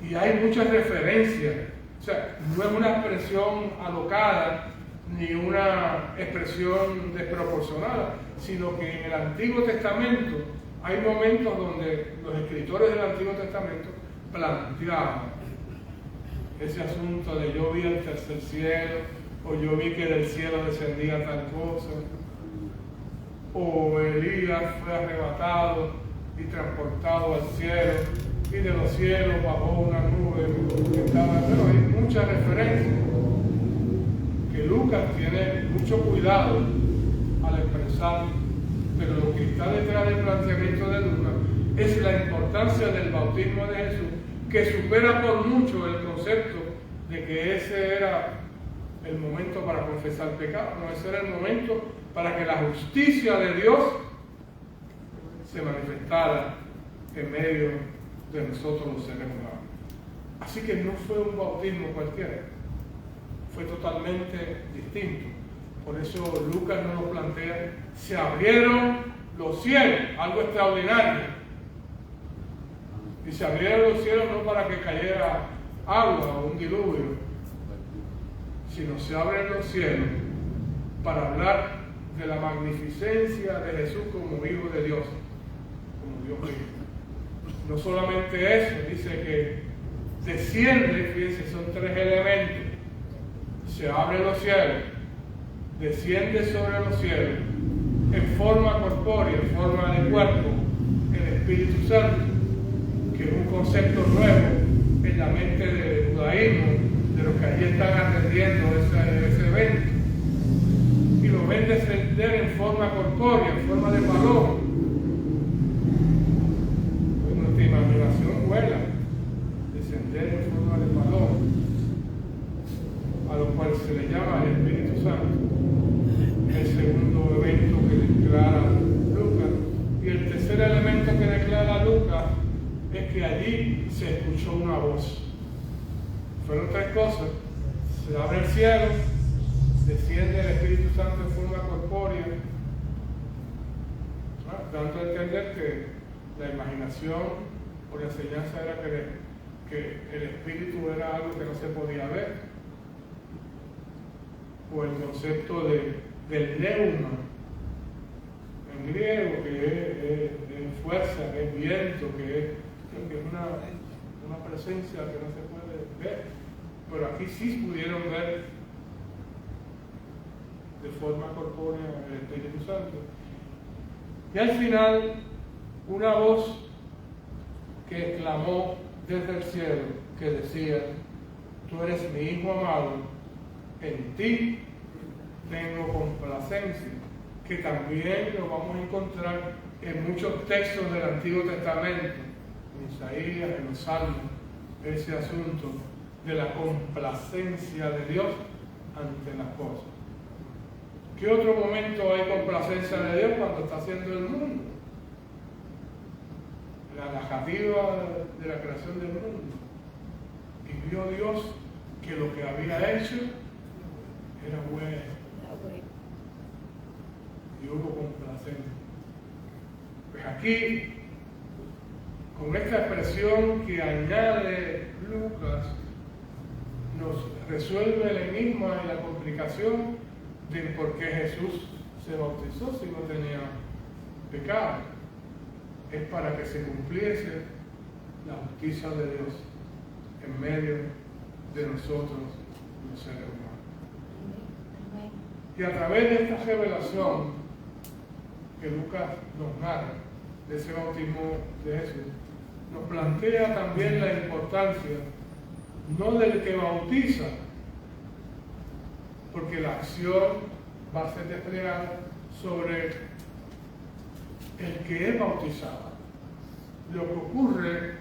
S2: y hay muchas referencias. O sea, no es una expresión alocada ni una expresión desproporcionada, sino que en el Antiguo Testamento hay momentos donde los escritores del Antiguo Testamento planteaban ese asunto de yo vi el tercer cielo, o yo vi que del cielo descendía tal cosa, o Elías fue arrebatado y transportado al cielo, y de los cielos bajó una nube que estaba... Pero hay muchas referencias que Lucas tiene mucho cuidado al expresar, pero lo que está detrás del planteamiento de Lucas es la importancia del bautismo de Jesús, que supera por mucho el concepto de que ese era el momento para confesar pecado. No, ese era el momento para que la justicia de Dios se manifestara en medio de nosotros los seres humanos. Así que no fue un bautismo cualquiera, fue totalmente distinto. Por eso Lucas nos lo plantea: se abrieron los cielos, algo extraordinario. Y se abrieron los cielos no para que cayera agua o un diluvio, sino se abren los cielos para hablar de la magnificencia de Jesús como Hijo de Dios, como Dios mismo. No solamente eso, dice que desciende, fíjense, son tres elementos: se abren los cielos, desciende sobre los cielos, en forma corpórea, en forma de cuerpo, el Espíritu Santo, que es un concepto nuevo en la mente del judaísmo, de los que allí están atendiendo ese evento, y lo ven descender en forma corpórea, en forma de paloma. Nuestra imaginación vuela, descender en forma de paloma, a lo cual se le llama el Espíritu Santo. El segundo evento que declara Lucas. Y el tercer elemento que declara Lucas es que allí se escuchó una voz. Fueron tres cosas: se abre el cielo, desciende el Espíritu Santo en forma corpórea, dando a entender que la imaginación o la enseñanza era que el Espíritu era algo que no se podía ver, o el concepto del neuma en griego, que es fuerza, que es viento, que es una presencia que no se puede ver, pero aquí sí pudieron ver de forma corpórea el Espíritu Santo. Y al final, una voz que clamó desde el cielo, que decía: tú eres mi Hijo amado, en ti tengo complacencia, que también lo vamos a encontrar en muchos textos del Antiguo Testamento, en Isaías, en los Salmos, ese asunto de la complacencia de Dios ante las cosas. ¿Qué otro momento hay complacencia de Dios? Cuando está haciendo el mundo. La narrativa de la creación del mundo. Y vio Dios que lo que había hecho era bueno. Y hubo complacencia. Pues aquí, con esta expresión que añade Lucas, nos resuelve el enigma y la complicación de por qué Jesús se bautizó si no tenía pecado. Es para que se cumpliese la justicia de Dios en medio de nosotros, los seres humanos. Y a través de esta revelación que Lucas nos narra, de ese bautismo de Jesús, nos plantea también la importancia no del que bautiza, porque la acción va a ser desplegada sobre el que es bautizado. Lo que ocurre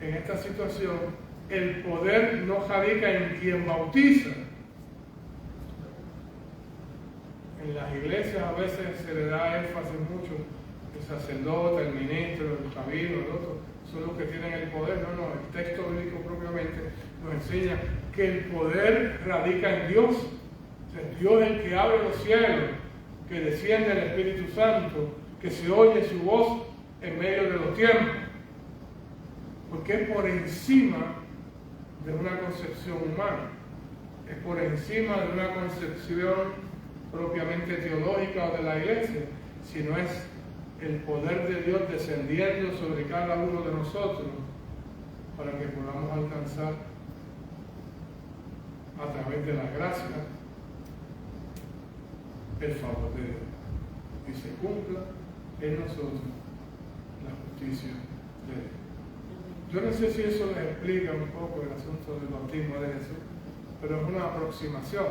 S2: en esta situación, el poder no radica en quien bautiza. En las iglesias a veces se le da énfasis mucho, el sacerdote, el ministro, el rabino, el otro, son los que tienen el poder. No, el texto bíblico propiamente nos enseña que el poder radica en Dios. O sea, Dios es el que abre los cielos, que desciende el Espíritu Santo, que se oye su voz en medio de los tiempos. Porque es por encima de una concepción humana, es por encima de una concepción propiamente teológica o de la iglesia, sino es el poder de Dios descendiendo sobre cada uno de nosotros para que podamos alcanzar a través de la gracia el favor de Dios y se cumpla en nosotros la justicia de Dios. Yo no sé si eso les explica un poco el asunto del bautismo de Jesús, pero es una aproximación,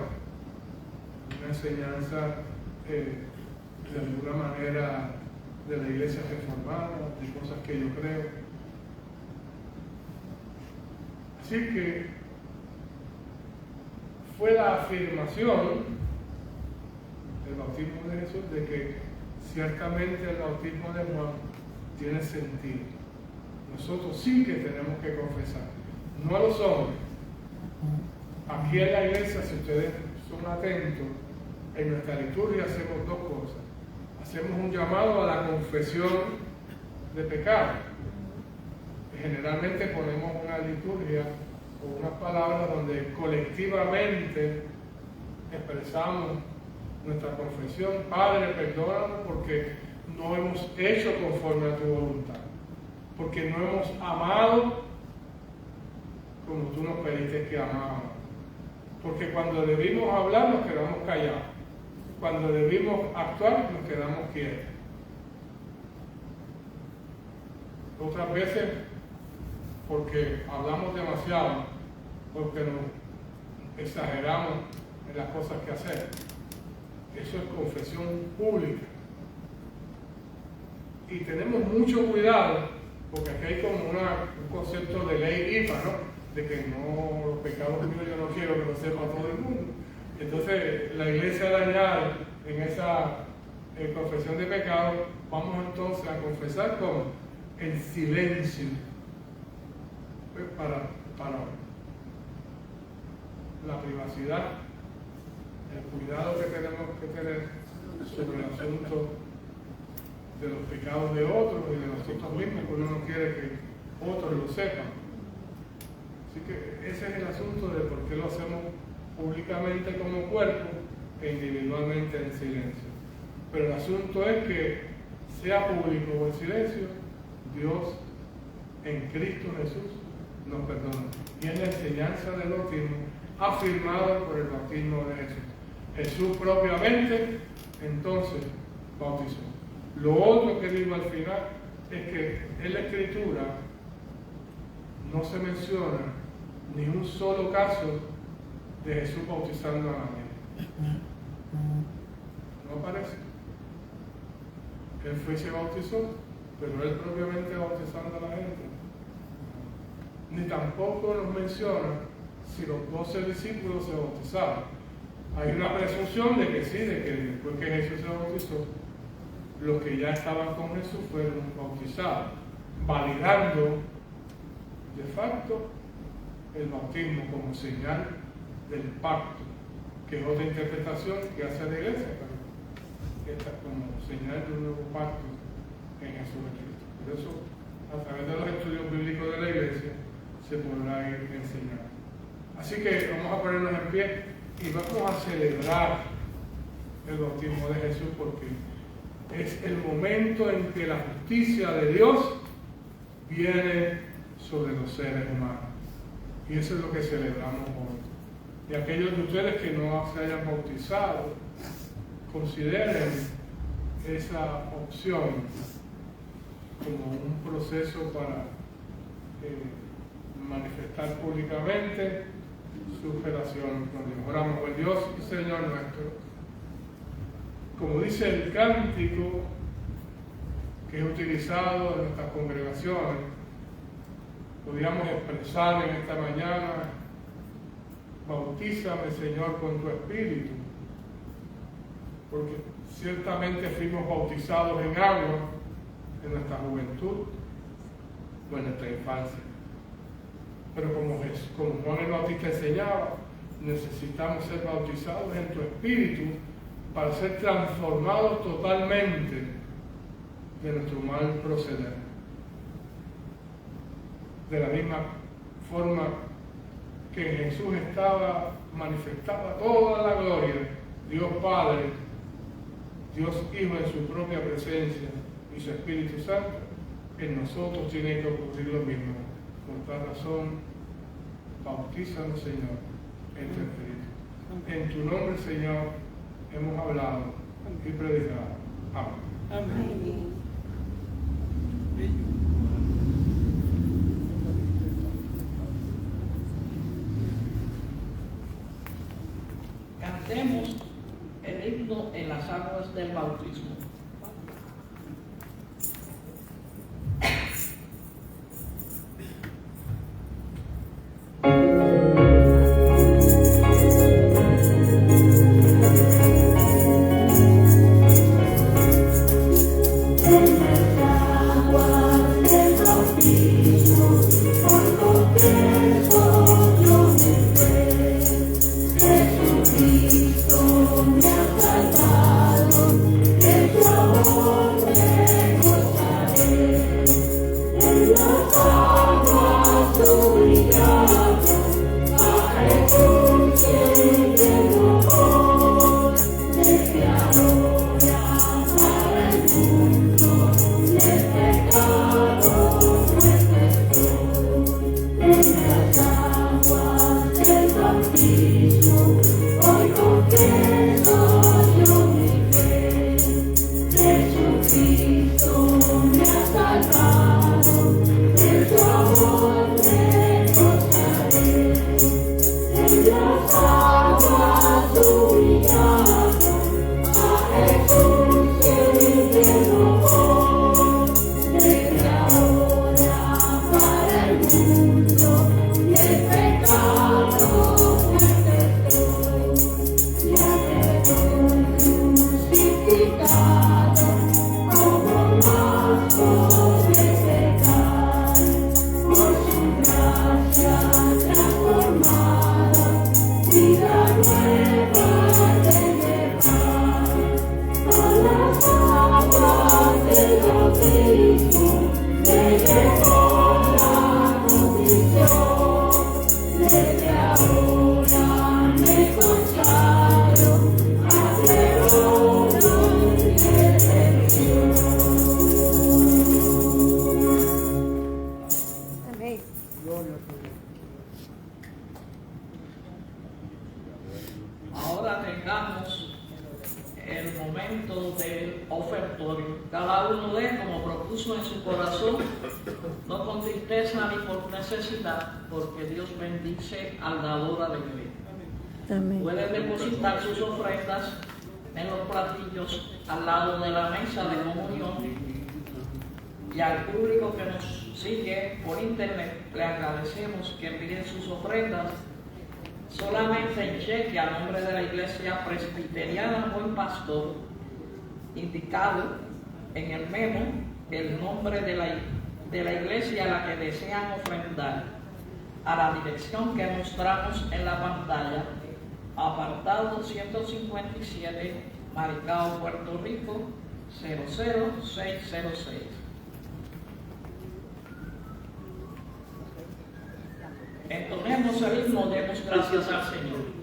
S2: una enseñanza de alguna manera de la iglesia reformada, de cosas que yo creo. Así que fue la afirmación del bautismo de Jesús de que ciertamente el bautismo de Juan tiene sentido. Nosotros sí que tenemos que confesar, no a los hombres. Aquí en la iglesia, si ustedes son atentos, en nuestra liturgia hacemos dos cosas. Hacemos un llamado a la confesión de pecado. Generalmente ponemos una liturgia o unas palabras donde colectivamente expresamos nuestra confesión. Padre, perdónanos porque no hemos hecho conforme a tu voluntad, porque no hemos amado como tú nos pediste que amáramos, porque cuando debimos hablar nos quedamos callados, cuando debimos actuar nos quedamos quietos. Otras veces porque hablamos demasiado, porque nos exageramos en las cosas que hacemos. Eso es confesión pública. Y tenemos mucho cuidado, porque aquí hay como un concepto de ley IPA, ¿no? De que no, los pecados míos yo no quiero que lo sepa todo el mundo. Entonces la iglesia le añade en esa confesión de pecado, vamos entonces a confesar con el silencio, pues para la privacidad, el cuidado que tenemos que tener sobre el asunto de los pecados de otros y de nosotros mismos, porque uno no quiere que otros lo sepan. Así que ese es el asunto de por qué lo hacemos públicamente como cuerpo e individualmente en silencio. Pero el asunto es que sea público o en silencio, Dios en Cristo Jesús nos perdona. Y es la enseñanza del bautismo afirmada por el bautismo de Jesús. Jesús propiamente entonces bautizó. Lo otro que digo al final es que en la Escritura no se menciona ni un solo caso de Jesús bautizando a nadie. No aparece. Él fue y se bautizó, pero él propiamente bautizando a la gente. Ni tampoco nos menciona si los 12 discípulos se bautizaron. Hay una presunción de que sí, de que después que Jesús se bautizó, los que ya estaban con Jesús fueron bautizados, validando de facto el bautismo como señal del pacto, que es otra interpretación que hace la iglesia, pero esta como señal de un nuevo pacto en Jesucristo. Por eso, a través de los estudios bíblicos de la iglesia, se podrá ir enseñando. Así que vamos a ponernos en pie y vamos a celebrar el bautismo de Jesús, porque es el momento en que la justicia de Dios viene sobre los seres humanos. Y eso es lo que celebramos hoy. Y aquellos de ustedes que no se hayan bautizado, consideren esa opción como un proceso para manifestar públicamente su relación con Dios. Oramos por Dios y Señor nuestro. Como dice el cántico que es utilizado en nuestras congregaciones, podríamos expresar en esta mañana: bautízame, Señor, con tu Espíritu, porque ciertamente fuimos bautizados en agua en nuestra juventud o en nuestra infancia. Pero como Juan el Bautista enseñaba, necesitamos ser bautizados en tu Espíritu para ser transformados totalmente de nuestro mal proceder. De la misma forma que en Jesús estaba manifestada toda la gloria, Dios Padre, Dios Hijo en su propia presencia y su Espíritu Santo, en nosotros tiene que ocurrir lo mismo. Por tal razón, bautízanos, Señor, en tu Espíritu. En tu nombre, Señor, hemos hablado y predicado. Amén.
S5: Amén.
S1: Cantemos el himno en las aguas del bautismo.
S6: Vida nueva.
S1: recordatorio. Cada uno de como propuso en su corazón, no con tristeza ni por necesidad, porque Dios bendice al dador alegre.
S5: Amén.
S1: Pueden depositar sus ofrendas en los platillos al lado de la mesa de comunión. Y al público que nos sigue por internet, le agradecemos que envíen sus ofrendas solamente en cheque a nombre de la Iglesia Presbiteriana Buen Pastor, indicado en el memo el nombre de la iglesia a la que desean ofrendar, a la dirección que mostramos en la pantalla, apartado 157, Maricao, Puerto Rico, 00606. Entonemos el himno, demos gracias al Señor.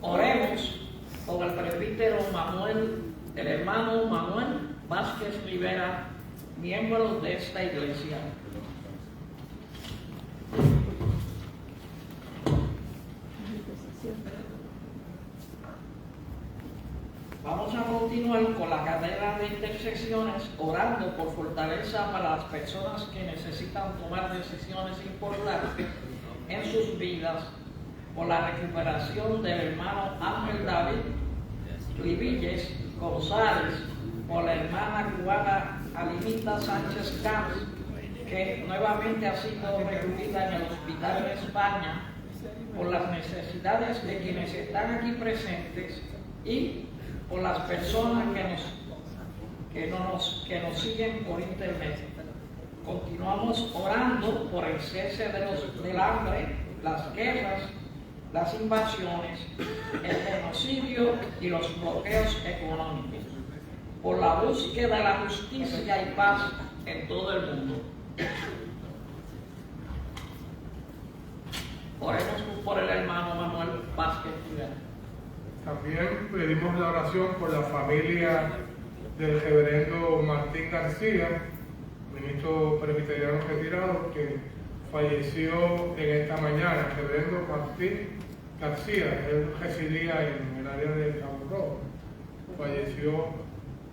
S1: Oremos con el presbítero Manuel, el hermano Manuel Vázquez Rivera, miembro de esta iglesia. Vamos a continuar con la cadena de intercesiones, orando por fortaleza para las personas que necesitan tomar decisiones importantes en sus vidas, por la recuperación del hermano Ángel David Rivilles González, por la hermana cubana Alimita Sánchez Camps, que nuevamente ha sido recluida en el hospital de España, por las necesidades de quienes están aquí presentes y por las personas que nos siguen por internet. Continuamos orando por el cese del hambre, las guerras, las invasiones, el genocidio y los bloqueos económicos, por la búsqueda de la justicia y paz en todo el mundo. Oremos por el hermano Manuel Vázquez Rivera.
S2: También pedimos la oración por la familia del reverendo Martín García, ministro presbiteriano retirado, que falleció en esta mañana. El reverendo Martín García, él residía en el área de Cabo Rojo, falleció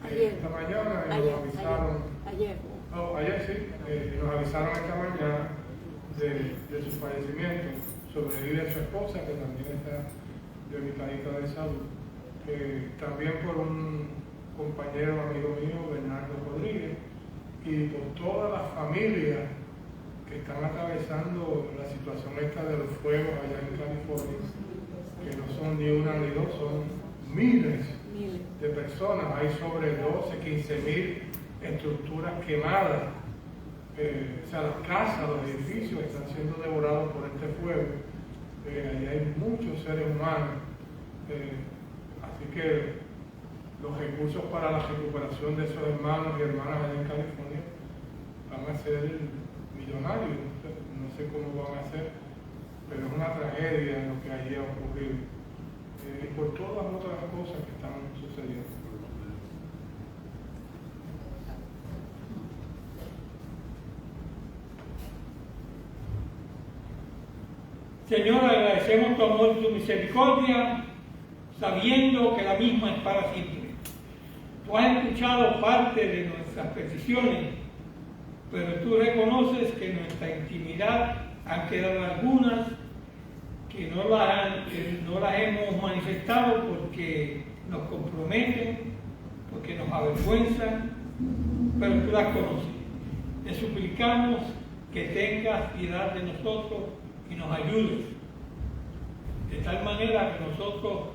S2: esta mañana y nos avisaron. Ayer sí, nos avisaron esta mañana de su fallecimiento. Sobrevive su esposa, que también está delicadita de salud. También por un compañero, amigo mío, Bernardo Rodríguez, y por todas las familias que están atravesando la situación esta de los fuegos allá en California, que no son ni una ni dos, son miles de personas. Hay sobre 12, 15,000 estructuras quemadas. O sea, las casas, los edificios están siendo devorados por este fuego. Allí hay muchos seres humanos. Así que los recursos para la recuperación de esos hermanos y hermanas allá en California van a ser millonarios. No sé cómo van a hacer, pero es una tragedia lo que allí ha ocurrido. Y por todas las otras cosas que están sucediendo.
S6: Señor, agradecemos tu amor y tu misericordia, sabiendo que la misma es para siempre. Tú has escuchado parte de nuestras peticiones, pero tú reconoces que en nuestra intimidad han quedado algunas que no las hemos manifestado porque nos comprometen, porque nos avergüenzan, pero tú las conoces. Te suplicamos que tengas piedad de nosotros y nos ayudes, de tal manera que nosotros,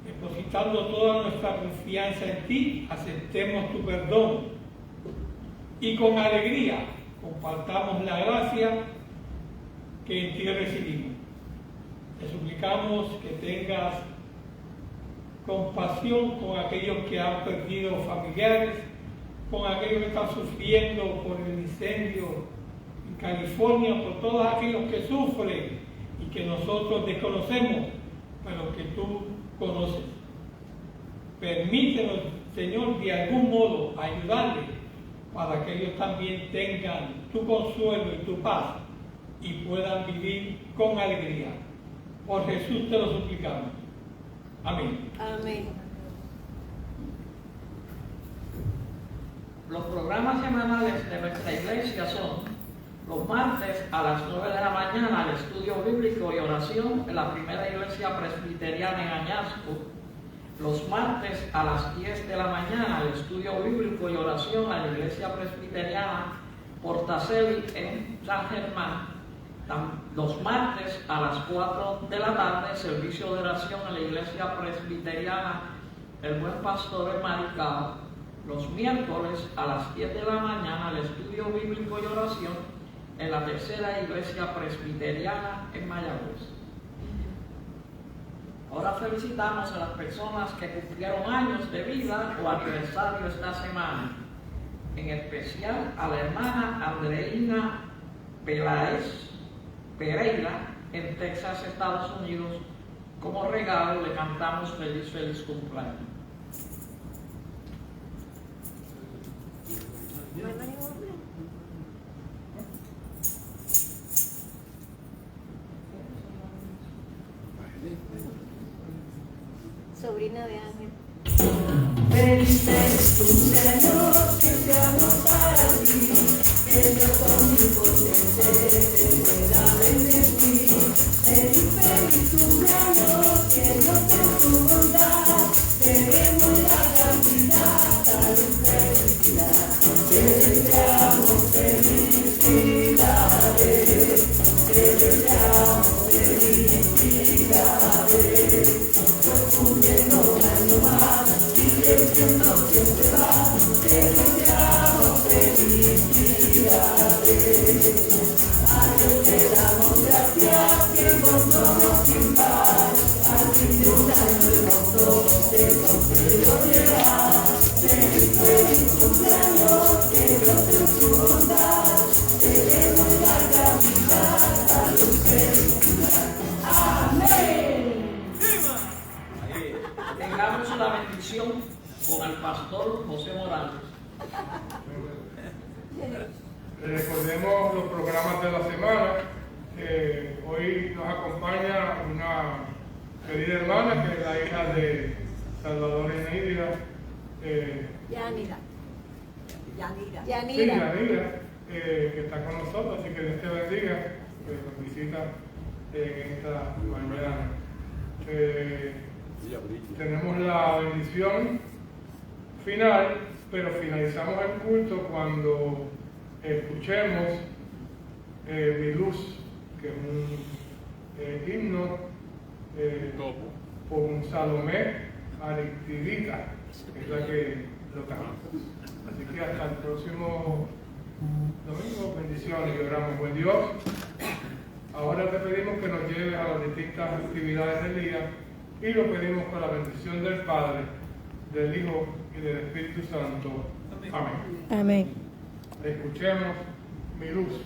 S6: depositando toda nuestra confianza en ti, aceptemos tu perdón y con alegría compartamos la gracia que en ti recibimos. Te suplicamos que tengas compasión con aquellos que han perdido familiares, con aquellos que están sufriendo por el incendio en California, por todos aquellos que sufren y que nosotros desconocemos, pero que tú conoces. Permítenos, Señor, de algún modo ayudarles para que ellos también tengan tu consuelo y tu paz y puedan vivir con alegría. Por Jesús te lo suplicamos. Amén.
S5: Amén.
S1: Los programas semanales de nuestra iglesia son los martes a las 9 de la mañana el estudio bíblico y oración en la primera iglesia presbiteriana en Añasco. Los martes a las 10 de la mañana el estudio bíblico y oración en la iglesia presbiteriana Portaceli en San Germán. Los martes a las 4 de la tarde servicio de oración en la iglesia presbiteriana El Buen Pastor en Maricao. Los miércoles a las 10 de la mañana el estudio bíblico y oración en la tercera iglesia presbiteriana en Mayagüez. Ahora felicitamos a las personas que cumplieron años de vida o aniversario esta semana, en especial a la hermana Andreina Peláez Pereira en Texas, Estados Unidos. Como regalo le cantamos feliz, feliz cumpleaños.
S5: ¿No hay ningún hombre? Sobrina de Ángel.
S7: Felices cumpleaños, deseamos para ti, que Dios omnipotente te da bendecir. Feliz, feliz cumpleaños, que Dios en su bondad te dé muy larga vida, salud, felicidad. Te deseamos felicidades, te deseamos felicidades. Pues cumpliendo un año más, sigue siendo siempre más, te deseamos felicidades. A Dios te damos gracias, que gozamos sin par, al fin de un año hermoso te concedió llegar. Feliz, feliz cumpleaños, que Dios en su bondad te dé muy larga vida, salud, felicidad. Amén.
S1: Tengamos la bendición con el pastor José Morales.
S2: Recordemos los programas de la semana. Hoy nos acompaña una querida hermana que es la hija de Salvador y Nidia.
S5: Yanira.
S2: Sí,
S5: Yanira.
S2: Yanira, que está con nosotros, así que Dios te bendiga, que nos visita en esta mañana. Tenemos la bendición final, pero finalizamos el culto cuando escuchemos Mi Luz, que es un himno por un Salomé Ariktidita, que es la que lo canta. Así que hasta el próximo domingo, bendiciones y oramos. Buen Dios, ahora te pedimos que nos lleves a las distintas actividades del día y lo pedimos con la bendición del Padre, del Hijo y del Espíritu Santo. Amén.
S5: Amén.
S2: Escuchemos mi luz.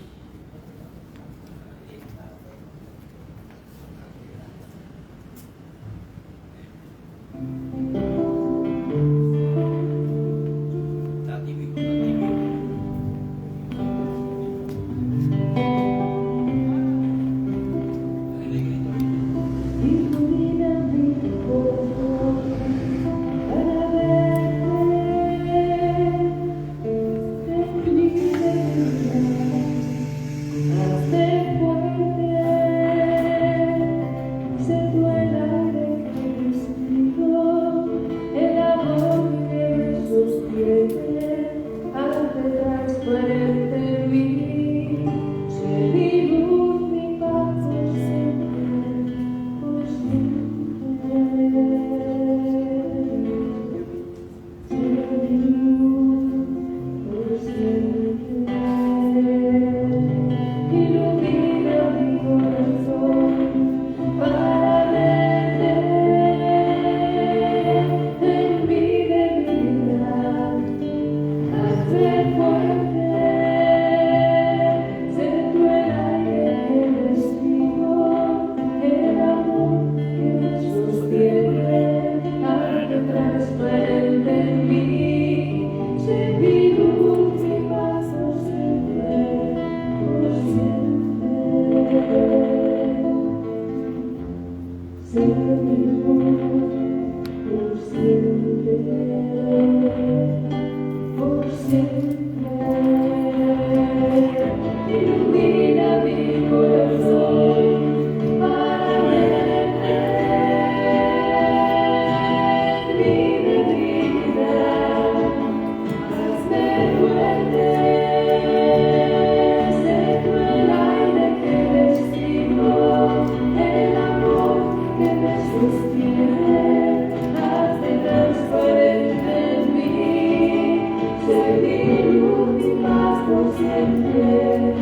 S7: Por siempre,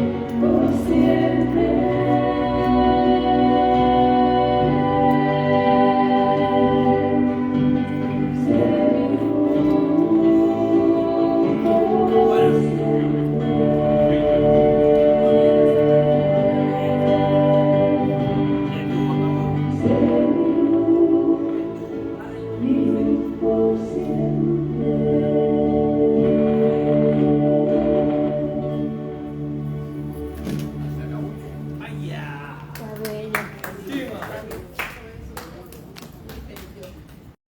S7: por siempre.